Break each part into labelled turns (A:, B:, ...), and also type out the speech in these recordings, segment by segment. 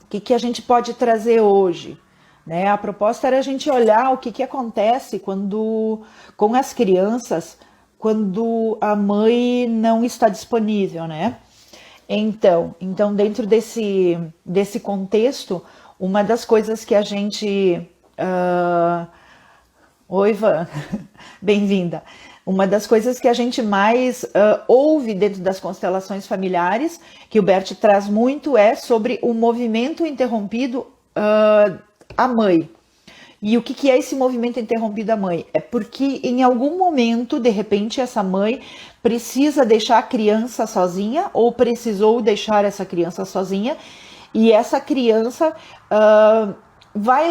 A: que a gente pode trazer hoje? Né? A proposta era a gente olhar o que acontece quando com as crianças quando a mãe não está disponível, né? Então dentro desse contexto, uma das coisas que a gente Oi, Ivan, bem-vinda. Uma das coisas que a gente mais ouve dentro das constelações familiares, que o Bert traz muito, é sobre o movimento interrompido à mãe. E o que é esse movimento interrompido à mãe? É porque em algum momento, de repente, essa mãe precisa deixar a criança sozinha ou precisou deixar essa criança sozinha e essa criança vai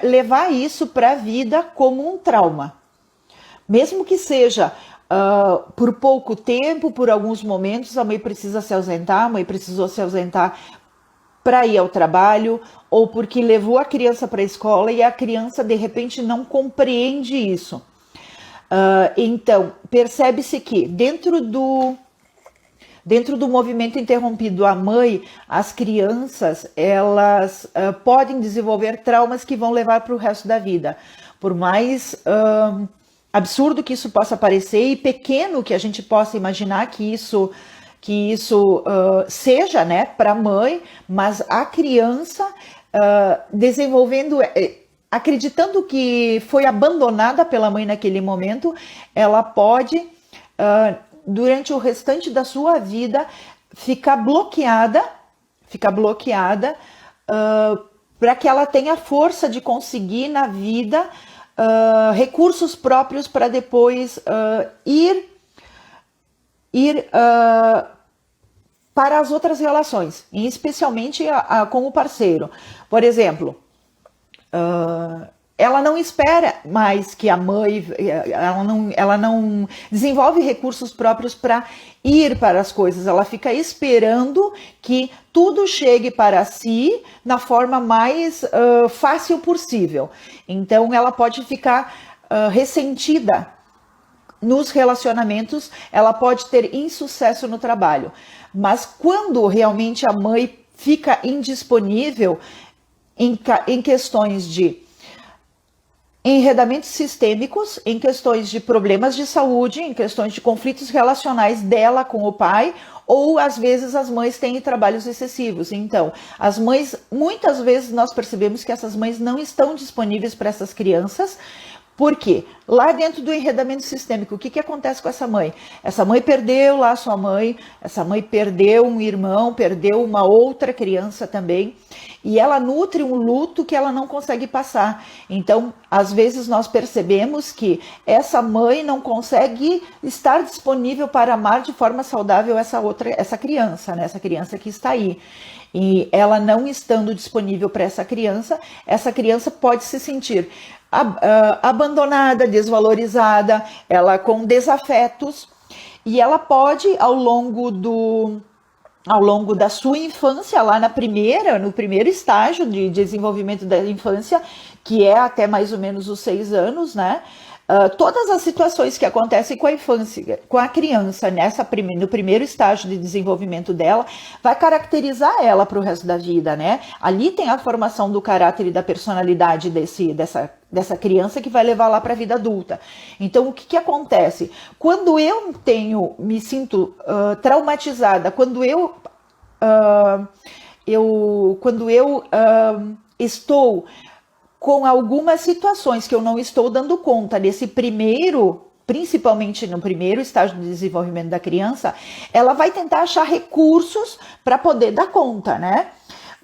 A: levar isso para a vida como um trauma. Mesmo que seja por pouco tempo, por alguns momentos, a mãe precisa se ausentar, a mãe precisou se ausentar para ir ao trabalho, ou porque levou a criança para a escola e a criança de repente não compreende isso. Então, percebe-se que dentro do movimento interrompido à mãe, as crianças elas podem desenvolver traumas que vão levar para o resto da vida. Por mais absurdo que isso possa parecer e pequeno que a gente possa imaginar que isso seja, né, para a mãe, mas a criança desenvolvendo, acreditando que foi abandonada pela mãe naquele momento, ela pode, durante o restante da sua vida, ficar bloqueada para que ela tenha força de conseguir na vida recursos próprios para depois ir para as outras relações, e especialmente com o parceiro. Por exemplo, ela não espera mais que a mãe, ela não desenvolve recursos próprios para ir para as coisas, ela fica esperando que tudo chegue para si na forma mais fácil possível. Então ela pode ficar ressentida nos relacionamentos, ela pode ter insucesso no trabalho. Mas quando realmente a mãe fica indisponível em questões de enredamentos sistêmicos, em questões de problemas de saúde, em questões de conflitos relacionais dela com o pai, ou às vezes as mães têm trabalhos excessivos. Então, as mães, muitas vezes nós percebemos que essas mães não estão disponíveis para essas crianças. Por quê? Lá dentro do enredamento sistêmico, o que acontece com essa mãe? Essa mãe perdeu lá sua mãe, essa mãe perdeu um irmão, perdeu uma outra criança também, e ela nutre um luto que ela não consegue passar. Então, às vezes nós percebemos que essa mãe não consegue estar disponível para amar de forma saudável essa criança, né? Essa criança que está aí. E ela não estando disponível para essa criança pode se sentir abandonada, desvalorizada, ela com desafetos, e ela pode, ao longo da sua infância, lá no primeiro estágio de desenvolvimento da infância, que é até mais ou menos os 6 anos, né? Todas as situações que acontecem com a infância, com a criança, no primeiro estágio de desenvolvimento dela, vai caracterizar ela para o resto da vida, né? Ali tem a formação do caráter e da personalidade dessa criança que vai levar lá para a vida adulta. Então, o que acontece? Quando eu me sinto traumatizada, quando eu estou com algumas situações que eu não estou dando conta principalmente no primeiro estágio de desenvolvimento da criança, ela vai tentar achar recursos para poder dar conta, né?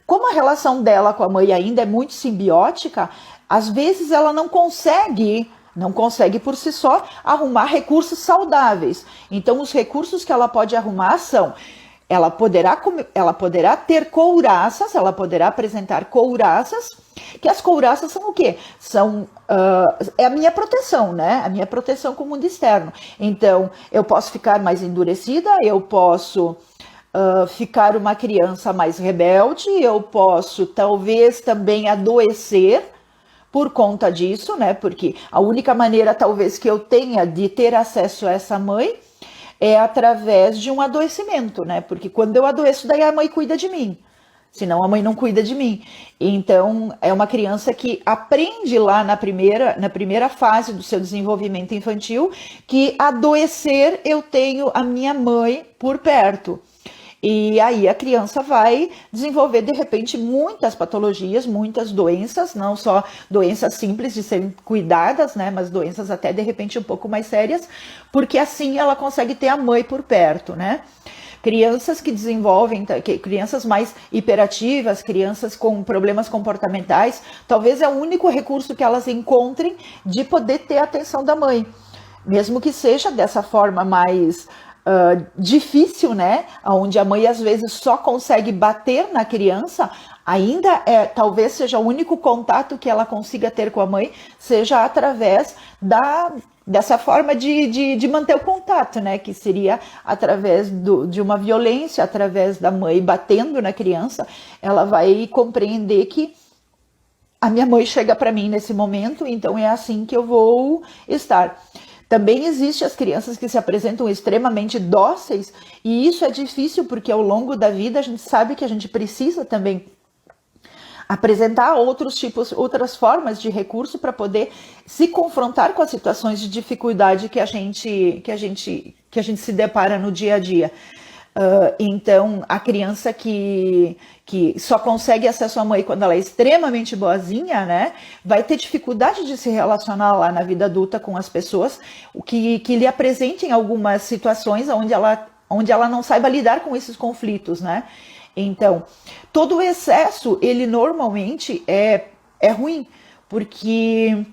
A: Como a relação dela com a mãe ainda é muito simbiótica, às vezes ela não consegue por si só arrumar recursos saudáveis. Então, os recursos que ela pode arrumar são: ela poderá ter couraças, ela poderá apresentar couraças, que as couraças são o quê? É a minha proteção, né? A minha proteção com o mundo externo. Então, eu posso ficar mais endurecida, eu posso ficar uma criança mais rebelde, eu posso talvez também adoecer por conta disso, né? Porque a única maneira talvez que eu tenha de ter acesso a essa mãe é através de um adoecimento, né? Porque quando eu adoeço, daí a mãe cuida de mim. senão a mãe não cuida de mim. Então, é uma criança que aprende lá na primeira fase do seu desenvolvimento infantil que adoecer eu tenho a minha mãe por perto. E aí a criança vai desenvolver, de repente, muitas patologias, muitas doenças, não só doenças simples de serem cuidadas, né, mas doenças até, de repente, um pouco mais sérias, porque assim ela consegue ter a mãe por perto, né? Crianças que desenvolvem, crianças mais hiperativas, crianças com problemas comportamentais, talvez é o único recurso que elas encontrem de poder ter a atenção da mãe. Mesmo que seja dessa forma mais difícil, né? Onde a mãe às vezes só consegue bater na criança, ainda talvez seja o único contato que ela consiga ter com a mãe, seja através dessa forma de manter o contato, né? Que seria através de uma violência, através da mãe batendo na criança, ela vai compreender que a minha mãe chega para mim nesse momento, então é assim que eu vou estar. Também existem as crianças que se apresentam extremamente dóceis, e isso é difícil porque ao longo da vida a gente sabe que a gente precisa também apresentar outras formas de recurso para poder se confrontar com as situações de dificuldade que a gente se depara no dia a dia. Então, a criança que só consegue acesso à mãe quando ela é extremamente boazinha, né, vai ter dificuldade de se relacionar lá na vida adulta com as pessoas que lhe apresentem algumas situações onde ela não saiba lidar com esses conflitos, né? Então, todo o excesso, ele normalmente é ruim, porque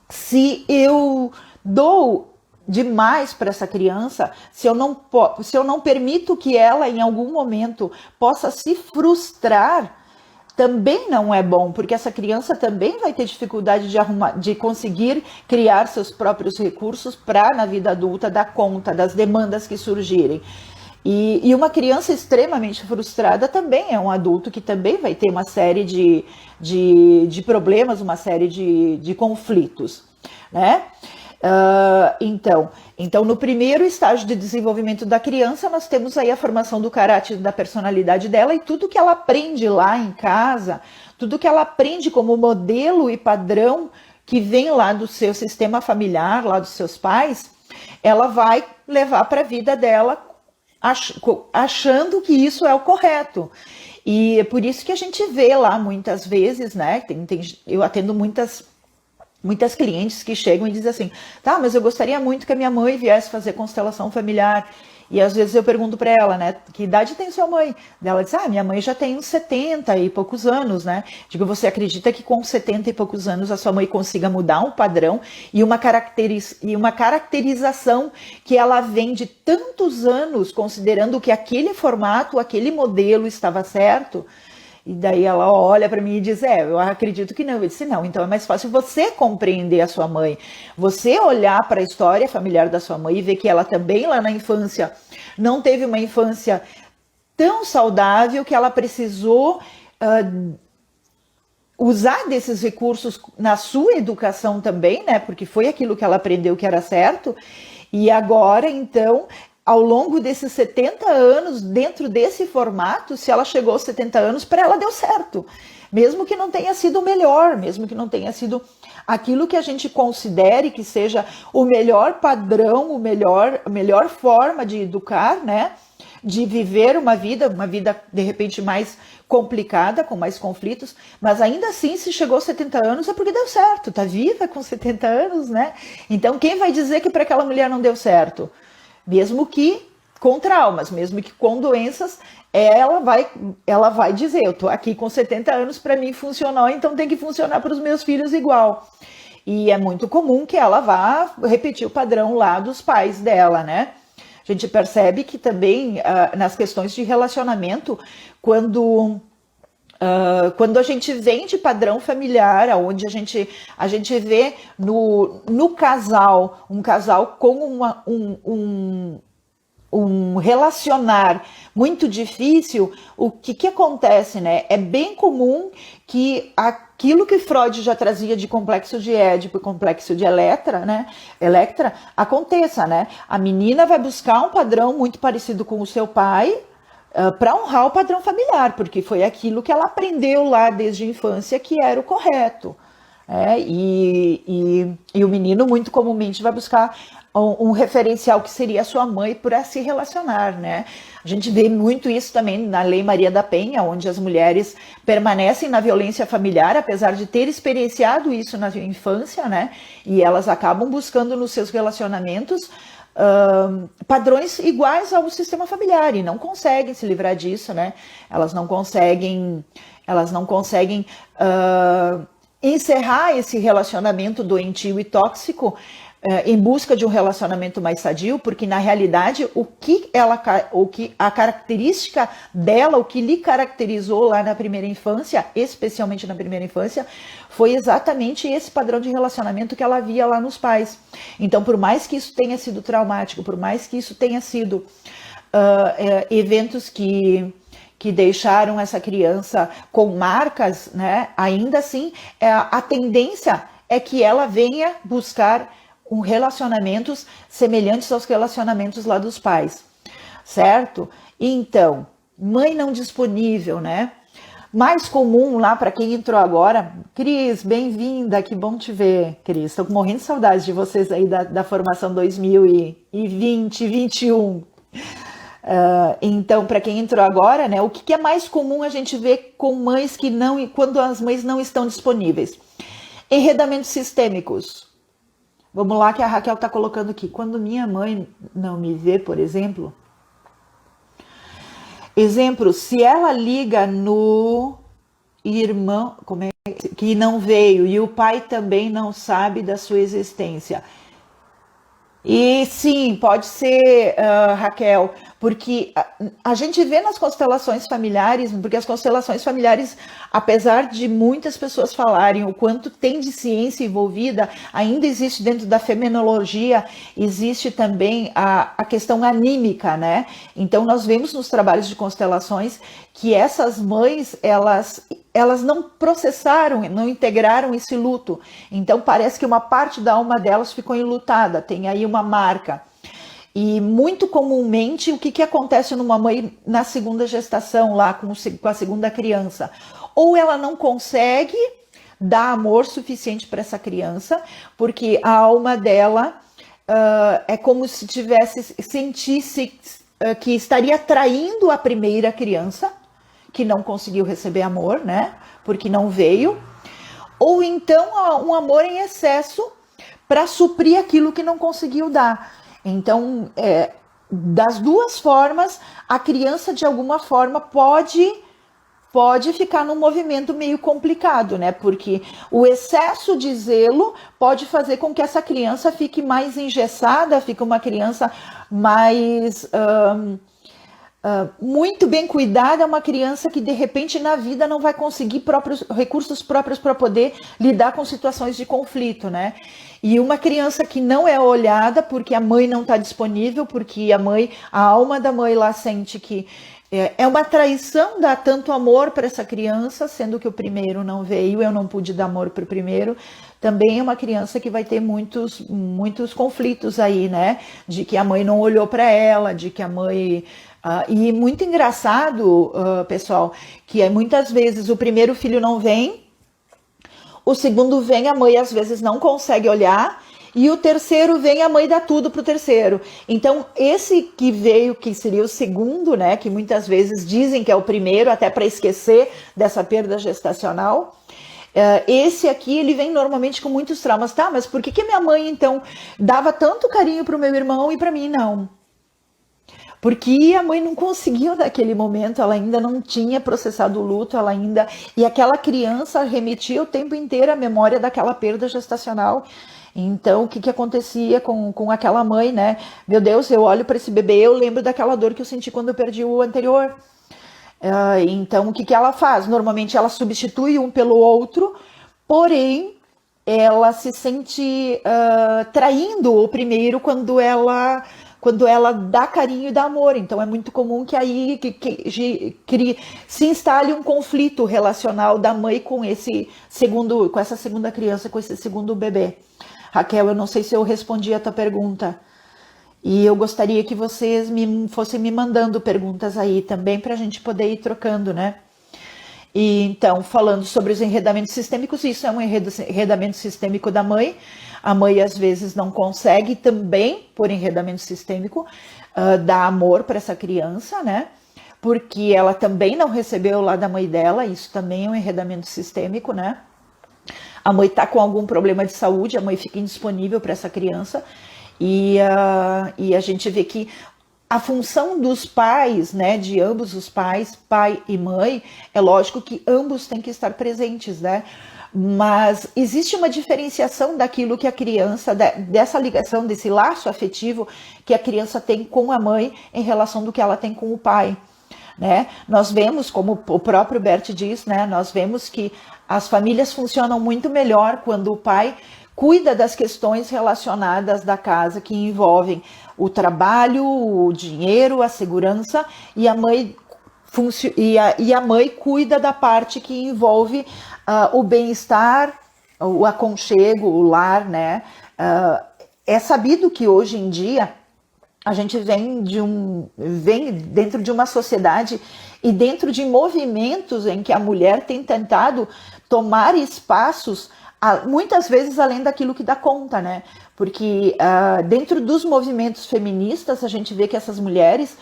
A: se eu dou demais para essa criança, se eu não permito que ela em algum momento possa se frustrar, também não é bom, porque essa criança também vai ter dificuldade de conseguir criar seus próprios recursos para na vida adulta dar conta das demandas que surgirem. E uma criança extremamente frustrada também é um adulto que também vai ter uma série de problemas, uma série de conflitos, né? Então, no primeiro estágio de desenvolvimento da criança, nós temos aí a formação do caráter, da personalidade dela, e tudo que ela aprende lá em casa, tudo que ela aprende como modelo e padrão que vem lá do seu sistema familiar, lá dos seus pais, ela vai levar para a vida dela achando que isso é o correto. E é por isso que a gente vê lá muitas vezes, né? Eu atendo muitas clientes que chegam e dizem assim, tá, mas eu gostaria muito que a minha mãe viesse fazer constelação familiar. E às vezes eu pergunto para ela, né, que idade tem sua mãe? Ela diz, minha mãe já tem uns 70 e poucos anos, né? Digo, você acredita que com 70 e poucos anos a sua mãe consiga mudar um padrão e uma caracterização que ela vem de tantos anos, considerando que aquele formato, aquele modelo estava certo? E daí ela olha para mim e diz, eu acredito que não. Eu disse, não, então é mais fácil você compreender a sua mãe, você olhar para a história familiar da sua mãe e ver que ela também lá na infância não teve uma infância tão saudável, que ela precisou usar desses recursos na sua educação também, né? Porque foi aquilo que ela aprendeu que era certo. E agora, então, ao longo desses 70 anos, dentro desse formato, se ela chegou aos 70 anos, para ela deu certo. Mesmo que não tenha sido o melhor, mesmo que não tenha sido aquilo que a gente considere que seja o melhor padrão, a melhor forma de educar, né? De viver uma vida de repente mais complicada, com mais conflitos, mas ainda assim, se chegou aos 70 anos, é porque deu certo, tá viva com 70 anos, né? Então, quem vai dizer que para aquela mulher não deu certo? Mesmo que com traumas, mesmo que com doenças, ela vai dizer, eu tô aqui com 70 anos, para mim funcionou, então tem que funcionar para os meus filhos igual. E é muito comum que ela vá repetir o padrão lá dos pais dela, né? A gente percebe que também nas questões de relacionamento, quando a gente vem de padrão familiar, onde a gente vê no casal, um casal com um relacionar muito difícil, o que acontece, né? É bem comum que aquilo que Freud já trazia de complexo de Édipo e complexo de Electra, né? Aconteça, né? A menina vai buscar um padrão muito parecido com o seu pai, para honrar o padrão familiar, porque foi aquilo que ela aprendeu lá desde a infância que era o correto. E o menino muito comumente vai buscar um referencial que seria a sua mãe para se relacionar, né? A gente vê muito isso também na Lei Maria da Penha, onde as mulheres permanecem na violência familiar, apesar de ter experienciado isso na infância, né? E elas acabam buscando nos seus relacionamentos padrões iguais ao sistema familiar e não conseguem se livrar disso, né? Elas não conseguem encerrar esse relacionamento doentio e tóxico em busca de um relacionamento mais sadio, porque na realidade o que a característica dela, o que lhe caracterizou lá na primeira infância, especialmente na primeira infância, foi exatamente esse padrão de relacionamento que ela via lá nos pais. Então, por mais que isso tenha sido traumático, por mais que isso tenha sido eventos que deixaram essa criança com marcas, né? Ainda assim, a tendência é que ela venha buscar relacionamentos semelhantes aos relacionamentos lá dos pais, certo? Então, mãe não disponível, né? Mais comum lá para quem entrou agora, Cris, bem-vinda, que bom te ver, Cris. Estou morrendo de saudades de vocês aí da formação 2020, 2021. Então, para quem entrou agora, né, o que é mais comum a gente ver com mães que não, quando as mães não estão disponíveis? Enredamentos sistêmicos. Vamos lá que a Raquel está colocando aqui. Quando minha mãe não me vê, por exemplo. Exemplo, se ela liga no irmão que não veio e o pai também não sabe da sua existência. E sim, pode ser, Raquel, porque a gente vê nas constelações familiares, porque as constelações familiares, apesar de muitas pessoas falarem o quanto tem de ciência envolvida, ainda existe dentro da fenomenologia, existe também a questão anímica, né? Então nós vemos nos trabalhos de constelações que essas mães, elas não processaram, não integraram esse luto. Então parece que uma parte da alma delas ficou enlutada, tem aí uma marca. E muito comumente, o que acontece numa mãe na segunda gestação, lá com a segunda criança? Ou ela não consegue dar amor suficiente para essa criança, porque a alma dela é como se sentisse que estaria traindo a primeira criança, que não conseguiu receber amor, né? Porque não veio. Ou então um amor em excesso para suprir aquilo que não conseguiu dar. Então, das duas formas, a criança de alguma forma pode ficar num movimento meio complicado, né? Porque o excesso de zelo pode fazer com que essa criança fique mais engessada, fique uma criança mais muito bem cuidada, uma criança que de repente na vida não vai conseguir recursos próprios para poder lidar com situações de conflito, né? E uma criança que não é olhada porque a mãe não está disponível, porque a alma da mãe lá sente que é uma traição dar tanto amor para essa criança, sendo que o primeiro não veio, eu não pude dar amor para o primeiro. Também é uma criança que vai ter muitos conflitos aí, né? De que a mãe não olhou para ela, de que a mãe... e muito engraçado, pessoal, que muitas vezes o primeiro filho não vem, o segundo vem, a mãe às vezes não consegue olhar, e o terceiro vem, a mãe dá tudo pro terceiro. Então, esse que veio, que seria o segundo, né, que muitas vezes dizem que é o primeiro, até para esquecer dessa perda gestacional, esse aqui, ele vem normalmente com muitos traumas. Tá, mas por que minha mãe, então, dava tanto carinho pro meu irmão e para mim não? Porque a mãe não conseguiu naquele momento, ela ainda não tinha processado o luto, e aquela criança remetia o tempo inteiro à memória daquela perda gestacional. Então, o que acontecia com aquela mãe, né? Meu Deus, eu olho para esse bebê, eu lembro daquela dor que eu senti quando eu perdi o anterior. Então, o que ela faz? Normalmente ela substitui um pelo outro, porém, ela se sente traindo o primeiro quando ela dá carinho e dá amor. Então é muito comum que aí se instale um conflito relacional da mãe com essa segunda criança, com esse segundo bebê. Raquel, eu não sei se eu respondi a tua pergunta. E eu gostaria que vocês fossem me mandando perguntas aí também para a gente poder ir trocando, né? E então, falando sobre os enredamentos sistêmicos, isso é um enredamento sistêmico da mãe. A mãe às vezes não consegue também, por enredamento sistêmico, dar amor para essa criança, né? Porque ela também não recebeu lá da mãe dela, isso também é um enredamento sistêmico, né? A mãe está com algum problema de saúde, a mãe fica indisponível para essa criança, e a gente vê que a função dos pais, né, de ambos os pais, pai e mãe, é lógico que ambos têm que estar presentes, né? Mas existe uma diferenciação daquilo que a criança, dessa ligação, desse laço afetivo que a criança tem com a mãe em relação do que ela tem com o pai, né? Nós vemos, como o próprio Bert diz, né, nós vemos que as famílias funcionam muito melhor quando o pai cuida das questões relacionadas da casa que envolvem o trabalho, o dinheiro, a segurança, e a mãe cuida da parte que envolve o bem-estar, o aconchego, o lar, né? É sabido que hoje em dia a gente vem dentro de uma sociedade e dentro de movimentos em que a mulher tem tentado tomar espaços muitas vezes além daquilo que dá conta, né? Porque dentro dos movimentos feministas a gente vê que essas mulheres,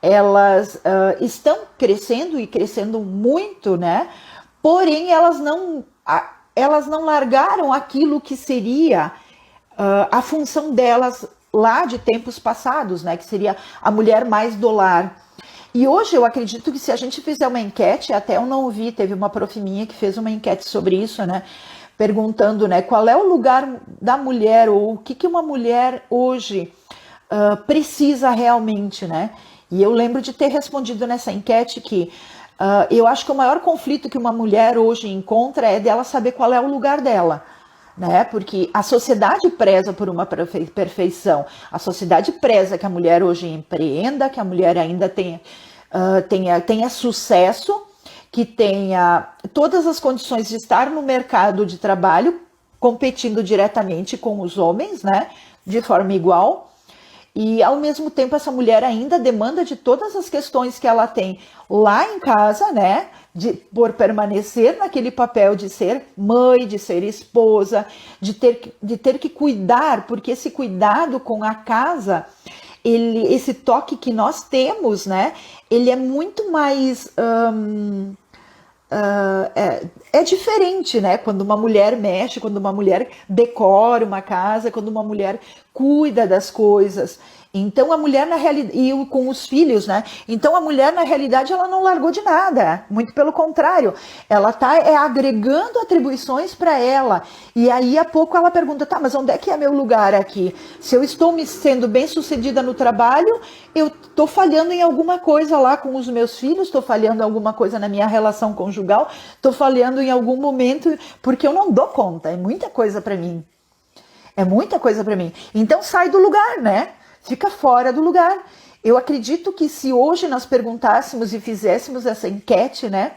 A: elas estão crescendo e crescendo muito, né? Porém elas não largaram aquilo que seria a função delas lá de tempos passados, né? Que seria a mulher mais do lar. E hoje eu acredito que se a gente fizer uma enquete, até eu não ouvi, teve uma prof minha que fez uma enquete sobre isso, né? Perguntando, né, qual é o lugar da mulher, ou o que uma mulher hoje precisa realmente, né? E eu lembro de ter respondido nessa enquete que eu acho que o maior conflito que uma mulher hoje encontra é dela saber qual é o lugar dela, né? Porque a sociedade preza por uma perfeição, a sociedade preza que a mulher hoje empreenda, que a mulher ainda tenha sucesso, que tenha todas as condições de estar no mercado de trabalho, competindo diretamente com os homens, né, de forma igual, e ao mesmo tempo essa mulher ainda demanda de todas as questões que ela tem lá em casa, né, por permanecer naquele papel de ser mãe, de ser esposa, de ter que cuidar, porque esse cuidado com a casa, esse toque que nós temos, né, ele é muito mais... é diferente, né? Quando uma mulher mexe, quando uma mulher decora uma casa, quando uma mulher cuida das coisas. Então a mulher na realidade, e com os filhos, né? Então a mulher na realidade ela não largou de nada, muito pelo contrário, ela tá agregando atribuições para ela. E aí a pouco ela pergunta, tá, mas onde é que é meu lugar aqui? Se eu estou me sendo bem sucedida no trabalho, eu tô falhando em alguma coisa lá com os meus filhos, tô falhando em alguma coisa na minha relação conjugal, tô falhando em algum momento porque eu não dou conta, é muita coisa para mim. É muita coisa para mim. Então sai do lugar, né? Fica fora do lugar. Eu acredito que se hoje nós perguntássemos e fizéssemos essa enquete, né,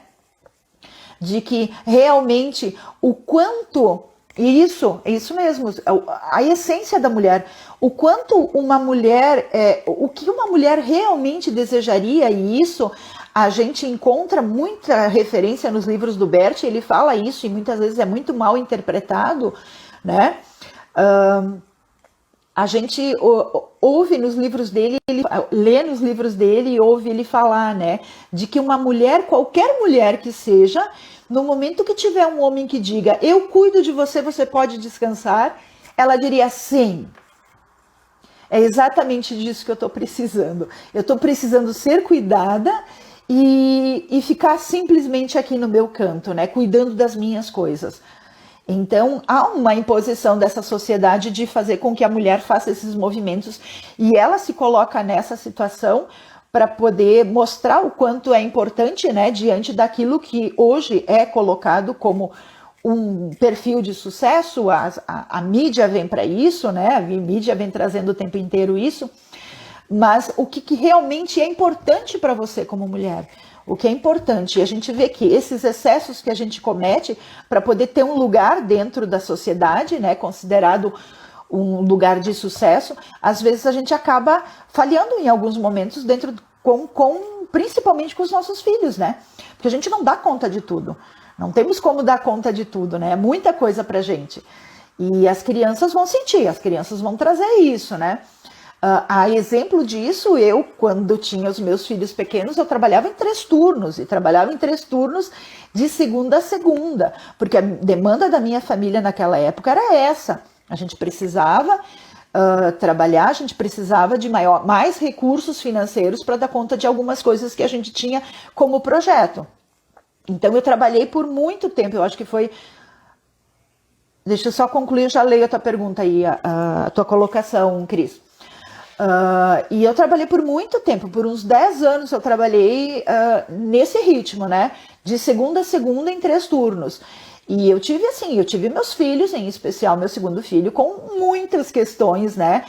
A: de que realmente o quanto, isso mesmo, a essência da mulher, o quanto uma mulher, o que uma mulher realmente desejaria, e isso a gente encontra muita referência nos livros do Bert, ele fala isso e muitas vezes é muito mal interpretado, né? A gente ouve nos livros dele, lê nos livros dele e ouve ele falar, né, de que uma mulher, qualquer mulher que seja, no momento que tiver um homem que diga, eu cuido de você, você pode descansar, ela diria sim. É exatamente disso que eu estou precisando. Eu estou precisando ser cuidada e ficar simplesmente aqui no meu canto, né, cuidando das minhas coisas. Então, há uma imposição dessa sociedade de fazer com que a mulher faça esses movimentos e ela se coloca nessa situação para poder mostrar o quanto é importante, né, diante daquilo que hoje é colocado como um perfil de sucesso, a mídia vem para isso, né, a mídia vem trazendo o tempo inteiro isso, mas o que realmente é importante para você como mulher? O que é importante, e a gente vê que esses excessos que a gente comete para poder ter um lugar dentro da sociedade, né, considerado um lugar de sucesso, às vezes a gente acaba falhando em alguns momentos dentro principalmente com os nossos filhos, né? Porque a gente não dá conta de tudo. Não temos como dar conta de tudo, né? É muita coisa pra gente. E as crianças vão sentir, as crianças vão trazer isso, né? A exemplo disso, eu, quando tinha os meus filhos pequenos, eu trabalhava em 3 turnos, e trabalhava em 3 turnos de segunda a segunda, porque a demanda da minha família naquela época era essa. A gente precisava trabalhar, a gente precisava de mais recursos financeiros para dar conta de algumas coisas que a gente tinha como projeto. Então eu trabalhei por muito tempo, eu acho que foi... Deixa eu só concluir, eu já leio a tua pergunta aí, a tua colocação, Cris. E eu trabalhei por muito tempo, por uns 10 anos eu trabalhei nesse ritmo, né? De segunda a segunda em 3 turnos. E eu tive meus filhos, em especial meu segundo filho, com muitas questões, né?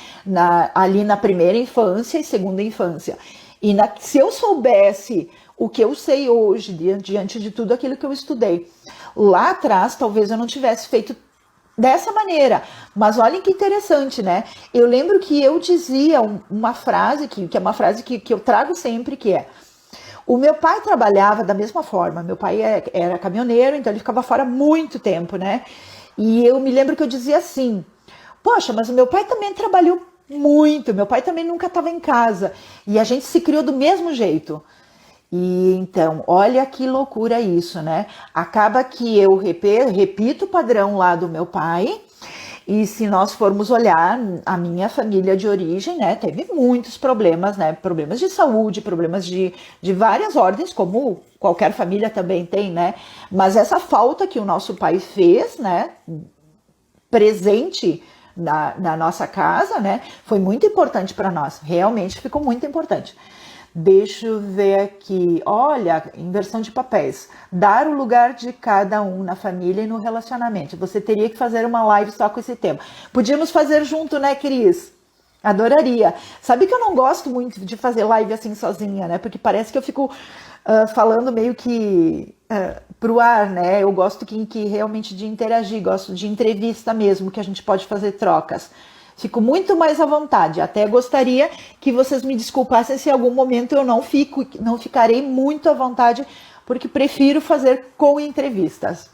A: Ali na primeira infância e segunda infância. E se eu soubesse o que eu sei hoje, diante de tudo aquilo que eu estudei, lá atrás, talvez eu não tivesse feito dessa maneira. Mas olha que interessante, né? Eu lembro que eu dizia uma frase, que é uma frase que eu trago sempre, que é: o meu pai trabalhava da mesma forma. Meu pai era caminhoneiro, então ele ficava fora muito tempo, né? E eu me lembro que eu dizia assim: poxa, mas o meu pai também trabalhou muito, meu pai também nunca estava em casa. E a gente se criou do mesmo jeito. E então, olha que loucura isso, né? Acaba que eu repito o padrão lá do meu pai, e se nós formos olhar a minha família de origem, né, teve muitos problemas, né? Problemas de saúde, problemas de várias ordens, como qualquer família também tem, né? Mas essa falta que o nosso pai fez, né, presente na nossa casa, né, foi muito importante para nós. Realmente ficou muito importante. Deixa eu ver aqui. Olha, inversão de papéis. Dar o lugar de cada um na família e no relacionamento. Você teria que fazer uma live só com esse tema. Podíamos fazer junto, né, Cris? Adoraria. Sabe que eu não gosto muito de fazer live assim sozinha, né? Porque parece que eu fico falando meio que pro ar, né? Eu gosto que realmente de interagir, gosto de entrevista mesmo, que a gente pode fazer trocas. Fico muito mais à vontade. Até gostaria que vocês me desculpassem se em algum momento eu não ficarei muito à vontade, porque prefiro fazer com entrevistas.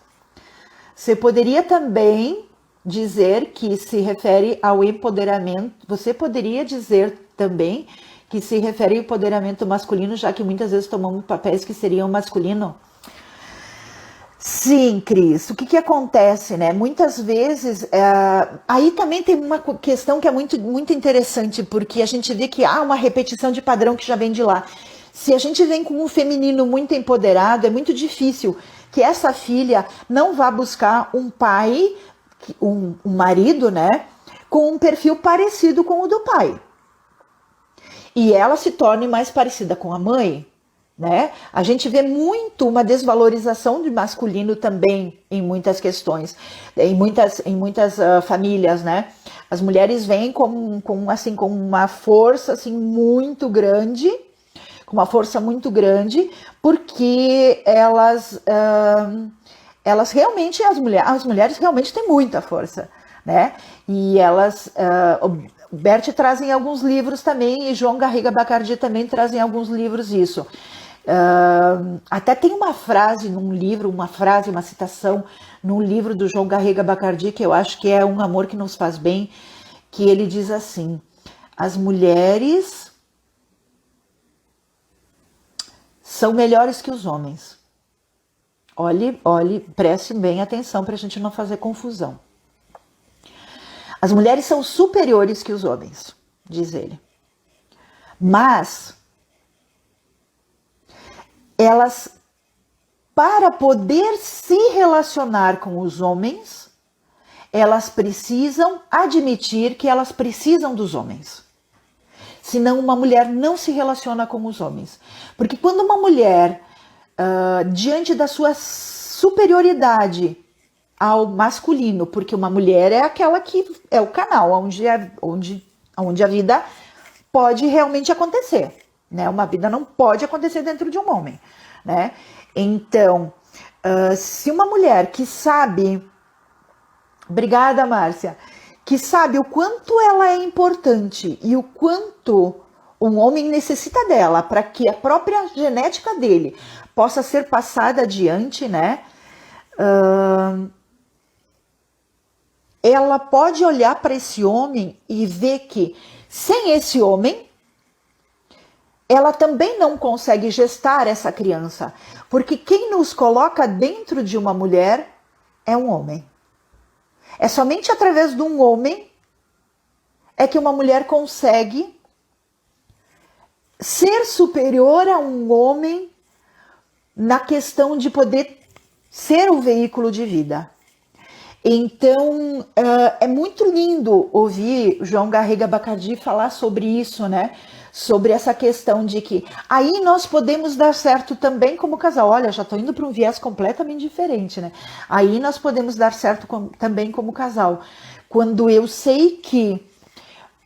A: Você poderia também dizer que se refere ao empoderamento. Você poderia dizer também que se refere ao empoderamento masculino, já que muitas vezes tomamos papéis que seriam masculino? Sim, Cris. O que acontece, né? Muitas vezes, aí também tem uma questão que é muito, muito interessante, porque a gente vê que há uma repetição de padrão que já vem de lá. Se a gente vem com um feminino muito empoderado, é muito difícil que essa filha não vá buscar um pai, um marido, né? Com um perfil parecido com o do pai. E ela se torne mais parecida com a mãe. Né? A gente vê muito uma desvalorização do masculino também em muitas questões, em muitas famílias, né? As mulheres vêm com uma força assim muito grande, porque elas realmente, as mulheres realmente têm muita força, né? E elas Bert trazem alguns livros também, e João Garriga Bacardi também trazem alguns livros isso. Até tem uma frase num livro, uma citação num livro do João Garriga Bacardi, que eu acho que é Um Amor que Nos Faz Bem, que ele diz assim: as mulheres são melhores que os homens. Olhe, preste bem atenção para a gente não fazer confusão. As mulheres são superiores que os homens, diz ele. Mas elas, para poder se relacionar com os homens, elas precisam admitir que elas precisam dos homens. Senão uma mulher não se relaciona com os homens. Porque quando uma mulher, diante da sua superioridade ao masculino, porque uma mulher é aquela que é o canal onde a vida pode realmente acontecer. Né? Uma vida não pode acontecer dentro de um homem, né? Então, se uma mulher que sabe, obrigada, Márcia, que sabe o quanto ela é importante e o quanto um homem necessita dela para que a própria genética dele possa ser passada adiante, né? Ela pode olhar para esse homem e ver que sem esse homem, ela também não consegue gestar essa criança, porque quem nos coloca dentro de uma mulher é um homem. É somente através de um homem é que uma mulher consegue ser superior a um homem na questão de poder ser o veículo de vida. Então, é muito lindo ouvir João Garriga Bacardi falar sobre isso, né? Sobre essa questão de que aí nós podemos dar certo também como casal. Olha, já estou indo para um viés completamente diferente, né? Aí nós podemos dar certo também como casal. Quando eu sei que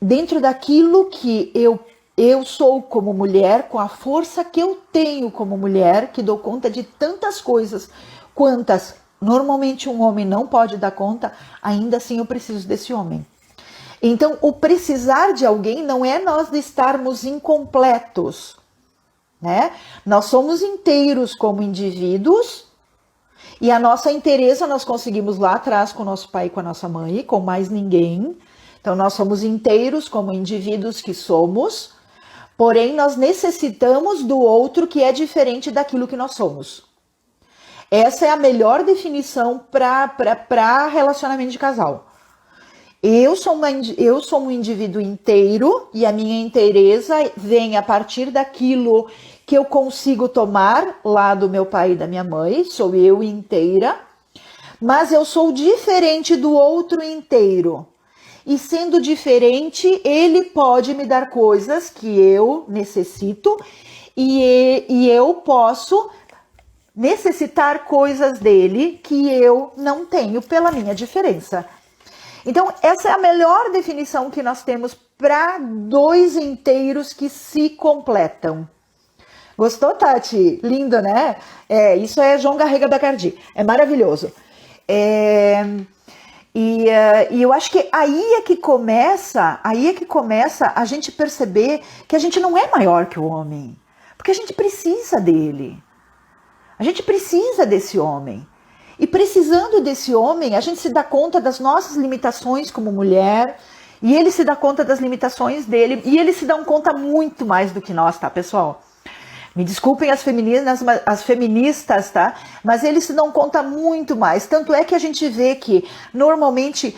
A: dentro daquilo que eu sou como mulher, com a força que eu tenho como mulher, que dou conta de tantas coisas quantas normalmente um homem não pode dar conta, ainda assim eu preciso desse homem. Então, o precisar de alguém não é nós estarmos incompletos, né? Nós somos inteiros como indivíduos e a nossa inteireza nós conseguimos lá atrás com o nosso pai e com a nossa mãe, com mais ninguém. Então, nós somos inteiros como indivíduos que somos, porém nós necessitamos do outro que é diferente daquilo que nós somos. Essa é a melhor definição para relacionamento de casal. Eu sou um indivíduo inteiro e a minha inteireza vem a partir daquilo que eu consigo tomar lá do meu pai e da minha mãe, sou eu inteira, mas eu sou diferente do outro inteiro. E sendo diferente, ele pode me dar coisas que eu necessito e eu posso necessitar coisas dele que eu não tenho pela minha diferença. Então, essa é a melhor definição que nós temos para dois inteiros que se completam. Gostou, Tati? Lindo, né? Isso é João Garriga Bacardi. É maravilhoso. E eu acho que aí é que começa a gente perceber que a gente não é maior que o homem. Porque a gente precisa dele. A gente precisa desse homem. E precisando desse homem, a gente se dá conta das nossas limitações como mulher, e ele se dá conta das limitações dele, e eles se dão conta muito mais do que nós, tá, pessoal? Me desculpem as feministas, tá? Mas eles se dão conta muito mais. Tanto é que a gente vê que, normalmente,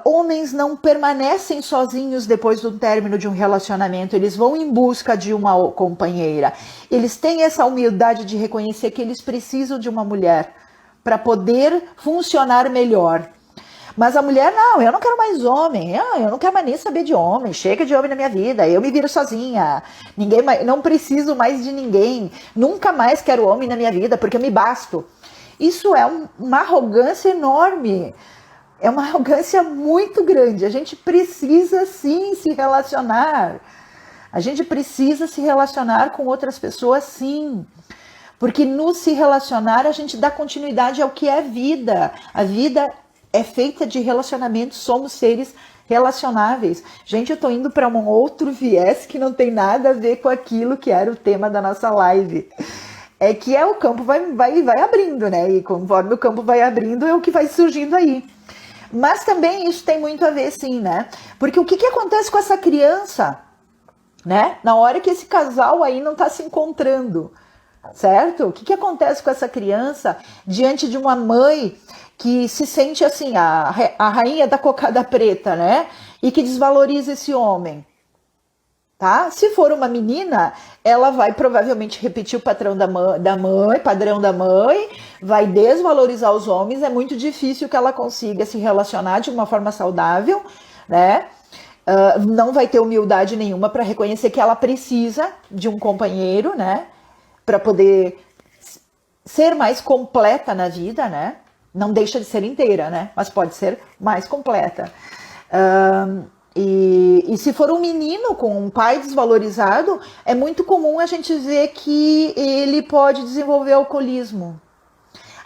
A: homens não permanecem sozinhos depois do término de um relacionamento. Eles vão em busca de uma companheira. Eles têm essa humildade de reconhecer que eles precisam de uma mulher para poder funcionar melhor. Mas a mulher, não, eu não quero mais homem, eu não quero mais nem saber de homem, chega de homem na minha vida, eu me viro sozinha, não preciso mais de ninguém, nunca mais quero homem na minha vida, porque eu me basto. Isso é uma arrogância enorme, é uma arrogância muito grande. A gente precisa sim se relacionar, a gente precisa se relacionar com outras pessoas sim. Porque no se relacionar a gente dá continuidade ao que é vida. A vida é feita de relacionamentos, somos seres relacionáveis. Gente, eu tô indo para um outro viés que não tem nada a ver com aquilo que era o tema da nossa live. É que o campo vai abrindo, né? E conforme o campo vai abrindo, é o que vai surgindo aí. Mas também isso tem muito a ver, sim, né? Porque o que acontece com essa criança, né? Na hora que esse casal aí não tá se encontrando, certo? O que acontece com essa criança diante de uma mãe que se sente assim, a rainha da cocada preta, né? E que desvaloriza esse homem, tá? Se for uma menina, ela vai provavelmente repetir o padrão da mãe, vai desvalorizar os homens. É muito difícil que ela consiga se relacionar de uma forma saudável, né? Não vai ter humildade nenhuma para reconhecer que ela precisa de um companheiro, né? Para poder ser mais completa na vida, né? Não deixa de ser inteira, né? Mas pode ser mais completa. E se for um menino com um pai desvalorizado, é muito comum a gente ver que ele pode desenvolver alcoolismo.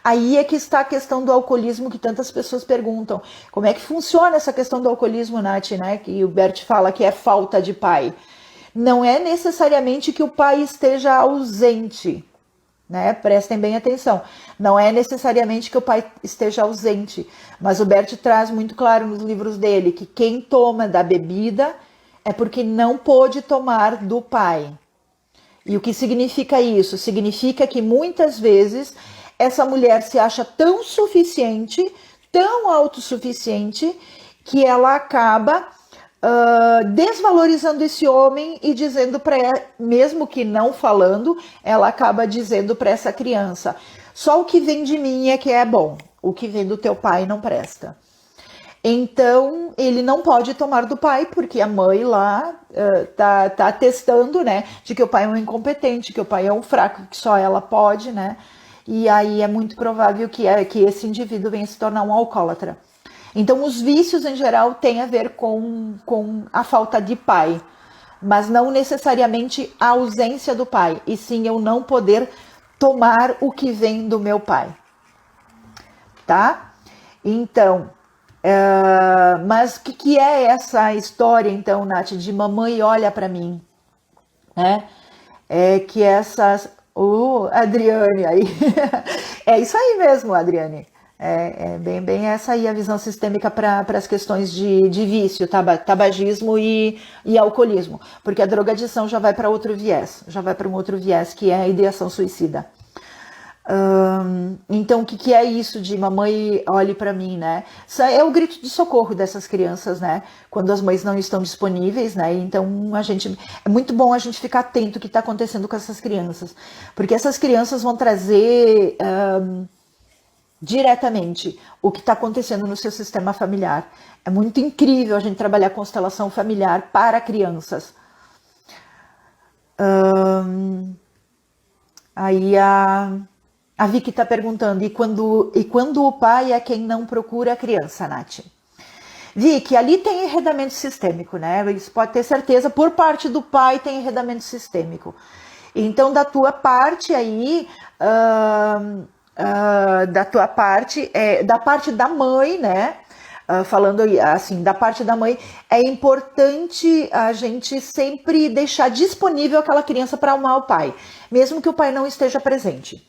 A: Aí é que está a questão do alcoolismo que tantas pessoas perguntam. Como é que funciona essa questão do alcoolismo, Nath, né? Que o Bert fala que é falta de pai. Não é necessariamente que o pai esteja ausente, né? Prestem bem atenção. Não é necessariamente que o pai esteja ausente, mas o Bert traz muito claro nos livros dele que quem toma da bebida é porque não pôde tomar do pai. E o que significa isso? Significa que muitas vezes essa mulher se acha tão suficiente, tão autossuficiente, que ela acaba desvalorizando esse homem e dizendo para ela, mesmo que não falando, ela acaba dizendo para essa criança: só o que vem de mim é que é bom, o que vem do teu pai não presta. Então, ele não pode tomar do pai, porque a mãe lá tá atestando, né, de que o pai é um incompetente, que o pai é um fraco, que só ela pode, né? E aí é muito provável que esse indivíduo venha se tornar um alcoólatra. Então, os vícios, em geral, têm a ver com a falta de pai, mas não necessariamente a ausência do pai, e sim eu não poder tomar o que vem do meu pai, tá? Então, mas o que é essa história, então, Nath, de mamãe olha para mim, né? É que essas... Adriane aí. É isso aí mesmo, Adriane. É bem essa aí a visão sistêmica para as questões de vício, tabagismo e alcoolismo. Porque a drogadição já vai para outro viés, já vai para um outro viés, que é a ideação suicida. Então, o que é isso de mamãe olhe para mim, né? Isso é o grito de socorro dessas crianças, né? Quando as mães não estão disponíveis, né? Então, é muito bom a gente ficar atento ao que está acontecendo com essas crianças, porque essas crianças vão trazer diretamente o que está acontecendo no seu sistema familiar. É muito incrível a gente trabalhar constelação familiar para crianças. Aí a Vicky está perguntando, e quando o pai é quem não procura a criança, Nath? Vicky, ali tem enredamento sistêmico, né? Isso pode ter certeza, por parte do pai tem enredamento sistêmico. Então, da tua parte aí, da parte da mãe, né? Falando assim, da parte da mãe, é importante a gente sempre deixar disponível aquela criança para amar o pai, mesmo que o pai não esteja presente.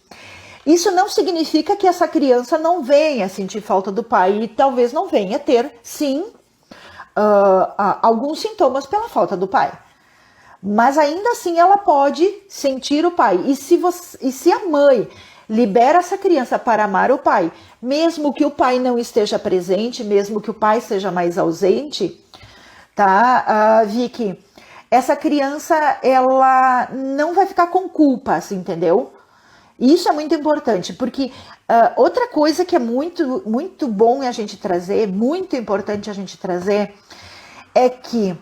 A: Isso não significa que essa criança não venha sentir falta do pai e talvez não venha ter, sim, alguns sintomas pela falta do pai. Mas ainda assim ela pode sentir o pai. E se a mãe libera essa criança para amar o pai, mesmo que o pai não esteja presente, mesmo que o pai seja mais ausente, tá, Vicky? Essa criança, ela não vai ficar com culpa, assim, entendeu? Isso é muito importante, porque outra coisa que é muito, muito bom a gente trazer, muito importante a gente trazer, é que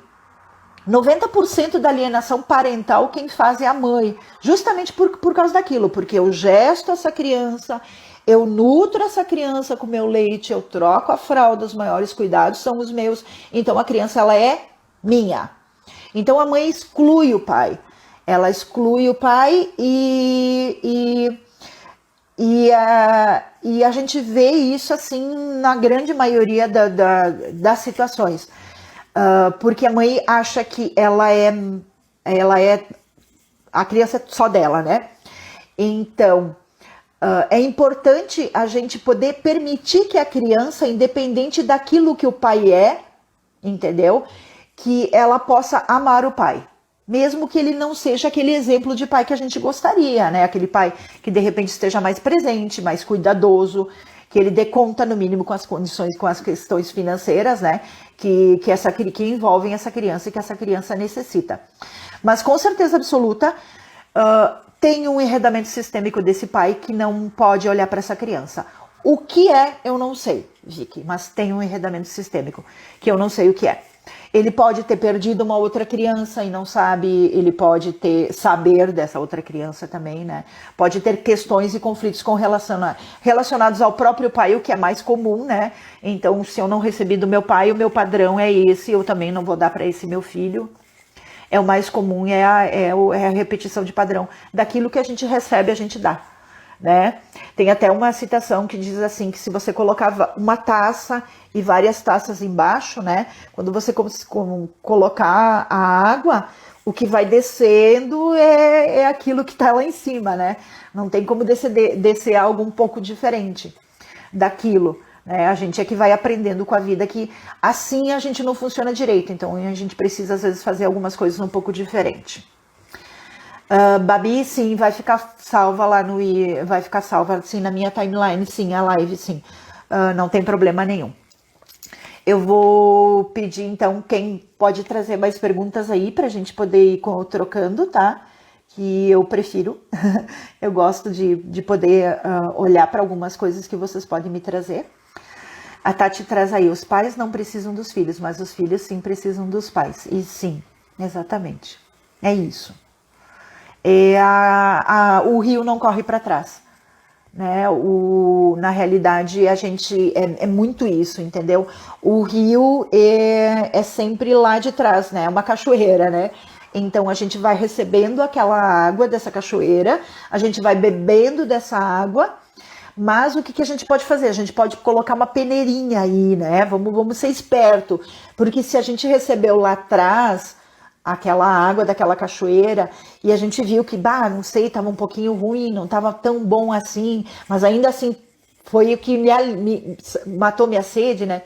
A: 90% da alienação parental quem faz é a mãe, justamente por causa daquilo, porque eu gesto essa criança, eu nutro essa criança com meu leite, eu troco a fralda, os maiores cuidados são os meus, então a criança ela é minha. Então a mãe exclui o pai. Ela exclui o pai e a gente vê isso assim na grande maioria das situações. Porque a mãe acha que a criança é só dela, né? Então, é importante a gente poder permitir que a criança, independente daquilo que o pai é, entendeu? Que ela possa amar o pai. Mesmo que ele não seja aquele exemplo de pai que a gente gostaria, né? Aquele pai que de repente esteja mais presente, mais cuidadoso, que ele dê conta no mínimo com as condições, com as questões financeiras, né? Que envolvem essa criança e que essa criança necessita. Mas com certeza absoluta, tem um enredamento sistêmico desse pai que não pode olhar para essa criança. O que é, eu não sei, Vicky, mas tem um enredamento sistêmico que eu não sei o que é. Ele pode ter perdido uma outra criança e não sabe, ele pode saber dessa outra criança também, né? Pode ter questões e conflitos relacionados ao próprio pai, o que é mais comum, né? Então, se eu não recebi do meu pai, o meu padrão é esse, eu também não vou dar para esse meu filho. É o mais comum, é a repetição de padrão. Daquilo que a gente recebe, a gente dá. né? Tem até uma citação que diz assim, que se você colocava uma taça e várias taças embaixo, né? Quando você colocar a água, o que vai descendo é aquilo que está lá em cima, né? Não tem como descer algo um pouco diferente daquilo, né? A gente é que vai aprendendo com a vida que assim a gente não funciona direito, então a gente precisa às vezes fazer algumas coisas um pouco diferente. Babi, sim, vai ficar salva lá no vai ficar salva sim na minha timeline, sim, a live, sim. Não tem problema nenhum. Eu vou pedir então quem pode trazer mais perguntas aí pra gente poder ir trocando, tá? Que eu prefiro. Eu gosto de poder olhar para algumas coisas que vocês podem me trazer. A Tati traz aí, os pais não precisam dos filhos, mas os filhos sim precisam dos pais. E sim, exatamente. É isso. O rio não corre para trás, né? Na realidade, a gente é muito isso, entendeu? O rio é sempre lá de trás, né? É uma cachoeira, né? Então a gente vai recebendo aquela água dessa cachoeira, a gente vai bebendo dessa água, mas o que a gente pode fazer? A gente pode colocar uma peneirinha aí, né? Vamos ser esperto, porque se a gente recebeu lá atrás aquela água daquela cachoeira e a gente viu que, não sei, estava um pouquinho ruim, não estava tão bom assim, mas ainda assim foi o que matou minha sede, né?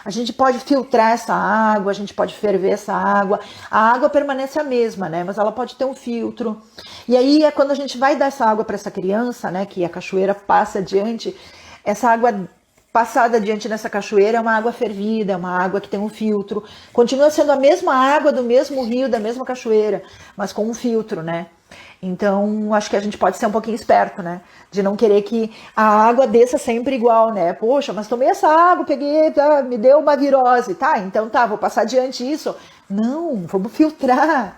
A: A gente pode filtrar essa água, a gente pode ferver essa água. A água permanece a mesma, né? Mas ela pode ter um filtro. E aí é quando a gente vai dar essa água para essa criança, né? Que a cachoeira passa adiante, essa água passada adiante nessa cachoeira é uma água fervida, é uma água que tem um filtro. Continua sendo a mesma água do mesmo rio, da mesma cachoeira, mas com um filtro, né? Então, acho que a gente pode ser um pouquinho esperto, né? De não querer que a água desça sempre igual, né? Poxa, mas tomei essa água, peguei, me deu uma virose. Tá, então tá, vou passar adiante isso. Não, vamos filtrar.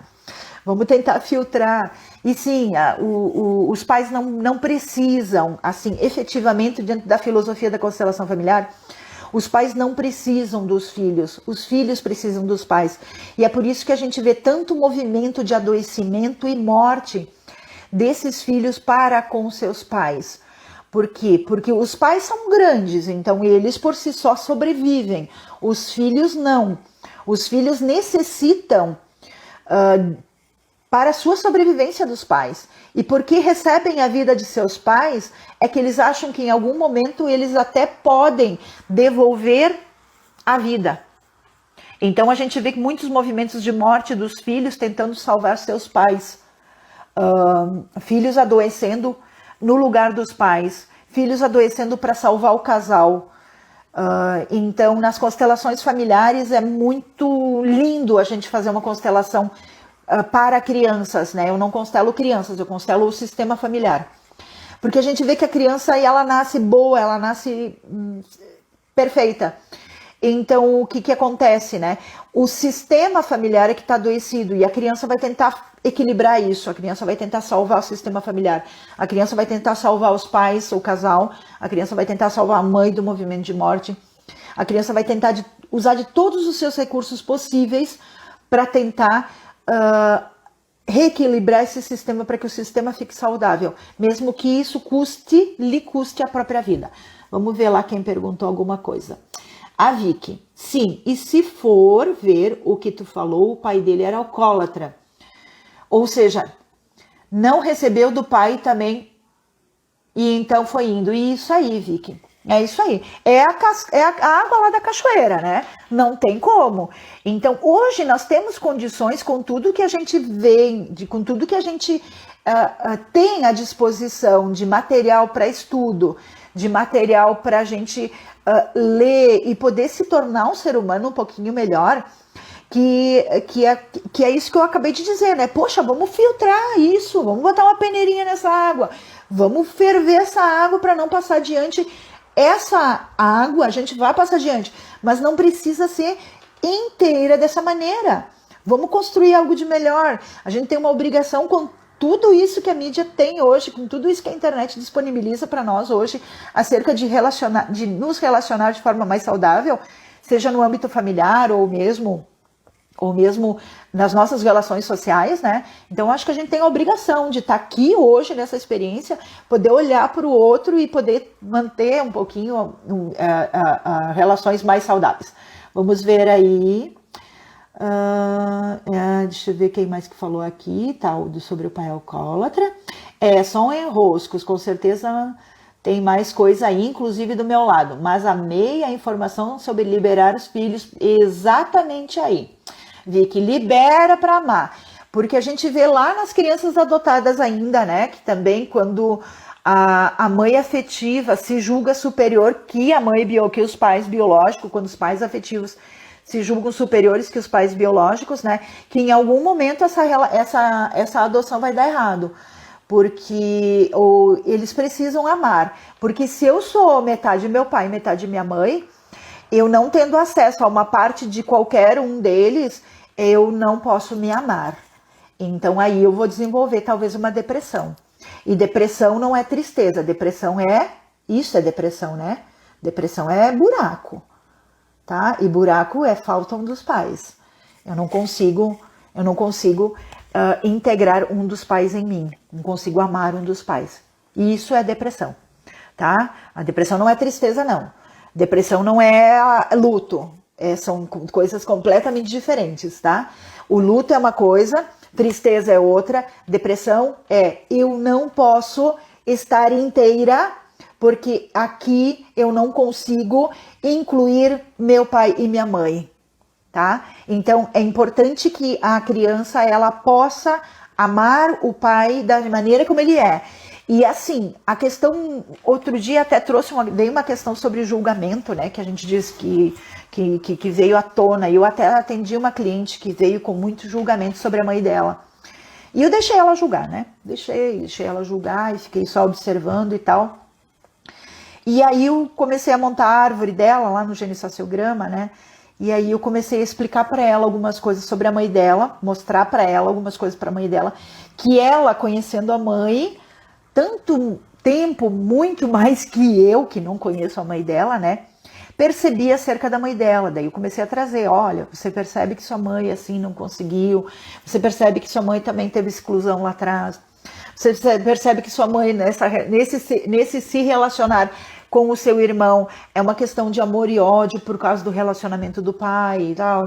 A: Vamos tentar filtrar. E sim, os pais não precisam, assim, efetivamente, dentro da filosofia da constelação familiar, os pais não precisam dos filhos, os filhos precisam dos pais. E é por isso que a gente vê tanto movimento de adoecimento e morte desses filhos para com seus pais. Por quê? Porque os pais são grandes, então eles por si só sobrevivem. Os filhos não. Os filhos necessitam para a sua sobrevivência dos pais. E porque recebem a vida de seus pais, é que eles acham que em algum momento eles até podem devolver a vida. Então a gente vê muitos movimentos de morte dos filhos tentando salvar seus pais. Filhos adoecendo no lugar dos pais. Filhos adoecendo para salvar o casal. Então nas constelações familiares é muito lindo a gente fazer uma constelação para crianças, né? Eu não constelo crianças, eu constelo o sistema familiar. Porque a gente vê que a criança, ela nasce boa, ela nasce perfeita. Então, o que acontece, né? O sistema familiar é que está adoecido e a criança vai tentar equilibrar isso, a criança vai tentar salvar o sistema familiar, a criança vai tentar salvar os pais, o casal, a criança vai tentar salvar a mãe do movimento de morte, a criança vai tentar usar de todos os seus recursos possíveis para tentar reequilibrar esse sistema para que o sistema fique saudável, mesmo que isso lhe custe a própria vida. Vamos ver lá quem perguntou alguma coisa. A Vicky, sim, e se for ver o que tu falou, o pai dele era alcoólatra. Ou seja, não recebeu do pai também e então foi indo. E isso aí, Vicky. É isso aí. É a água lá da cachoeira, né? Não tem como. Então, hoje nós temos condições com tudo que a gente vê, com tudo que a gente tem à disposição de material para estudo, de material para a gente ler e poder se tornar um ser humano um pouquinho melhor, que é isso que eu acabei de dizer, né? Poxa, vamos filtrar isso, vamos botar uma peneirinha nessa água, vamos ferver essa água para não passar adiante. Essa água a gente vai passar adiante, mas não precisa ser inteira dessa maneira. Vamos construir algo de melhor. A gente tem uma obrigação com tudo isso que a mídia tem hoje, com tudo isso que a internet disponibiliza para nós hoje, acerca de nos relacionar de forma mais saudável, seja no âmbito familiar ou mesmo ou mesmo nas nossas relações sociais, né? Então, acho que a gente tem a obrigação de estar aqui hoje nessa experiência, poder olhar para o outro e poder manter um pouquinho relações mais saudáveis. Vamos ver aí. Deixa eu ver quem mais que falou aqui, tá, sobre o pai alcoólatra. São enroscos, com certeza tem mais coisa aí, inclusive do meu lado, mas amei a informação sobre liberar os filhos exatamente aí. Vicky, libera para amar, porque a gente vê lá nas crianças adotadas ainda, né, que também quando a mãe afetiva se julga superior que a mãe que os pais biológicos, quando os pais afetivos se julgam superiores que os pais biológicos, né, que em algum momento essa adoção vai dar errado, porque eles precisam amar, porque se eu sou metade meu pai e metade minha mãe, eu não tendo acesso a uma parte de qualquer um deles, eu não posso me amar. Então aí eu vou desenvolver talvez uma depressão. E depressão não é tristeza, depressão isso é depressão, né? Depressão é buraco, tá? E buraco é falta um dos pais. Eu não consigo integrar um dos pais em mim, não consigo amar um dos pais. E isso é depressão, tá? A depressão não é tristeza, não. Depressão não é luto, são coisas completamente diferentes, tá? O luto é uma coisa, tristeza é outra, depressão eu não posso estar inteira porque aqui eu não consigo incluir meu pai e minha mãe, tá? Então é importante que a criança ela possa amar o pai da maneira como ele é. E assim, a questão, outro dia até veio uma questão sobre julgamento, né, que a gente diz que veio à tona, e eu até atendi uma cliente que veio com muito julgamento sobre a mãe dela. E eu deixei ela julgar, né, deixei ela julgar e fiquei só observando e tal. E aí eu comecei a montar a árvore dela lá no genissociograma, né, e aí eu comecei a explicar para ela algumas coisas sobre a mãe dela, mostrar para ela algumas coisas para a mãe dela, que ela, conhecendo a mãe, tanto tempo, muito mais que eu, que não conheço a mãe dela, né, percebi acerca da mãe dela. Daí eu comecei a trazer, olha, você percebe que sua mãe assim não conseguiu, você percebe que sua mãe também teve exclusão lá atrás, você percebe que sua mãe nesse se relacionar com o seu irmão é uma questão de amor e ódio por causa do relacionamento do pai e tal.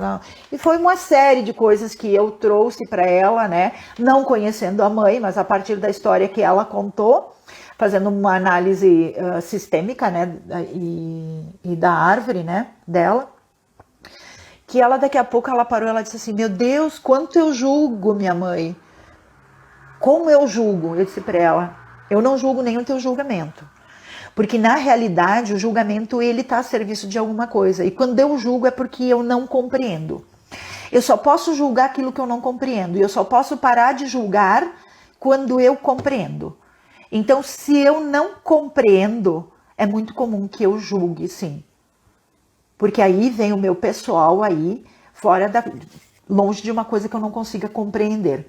A: E foi uma série de coisas que eu trouxe para ela, né? Não conhecendo a mãe, mas a partir da história que ela contou, fazendo uma análise sistêmica, né? E da árvore, né? Dela. Que ela, daqui a pouco, ela parou, ela disse assim, meu Deus, quanto eu julgo minha mãe. Como eu julgo? Eu disse para ela, eu não julgo nem o teu julgamento. Porque na realidade o julgamento ele está a serviço de alguma coisa. E quando eu julgo é porque eu não compreendo. Eu só posso julgar aquilo que eu não compreendo. E eu só posso parar de julgar quando eu compreendo. Então se eu não compreendo, é muito comum que eu julgue, sim. Porque aí vem o meu pessoal aí, longe de uma coisa que eu não consiga compreender.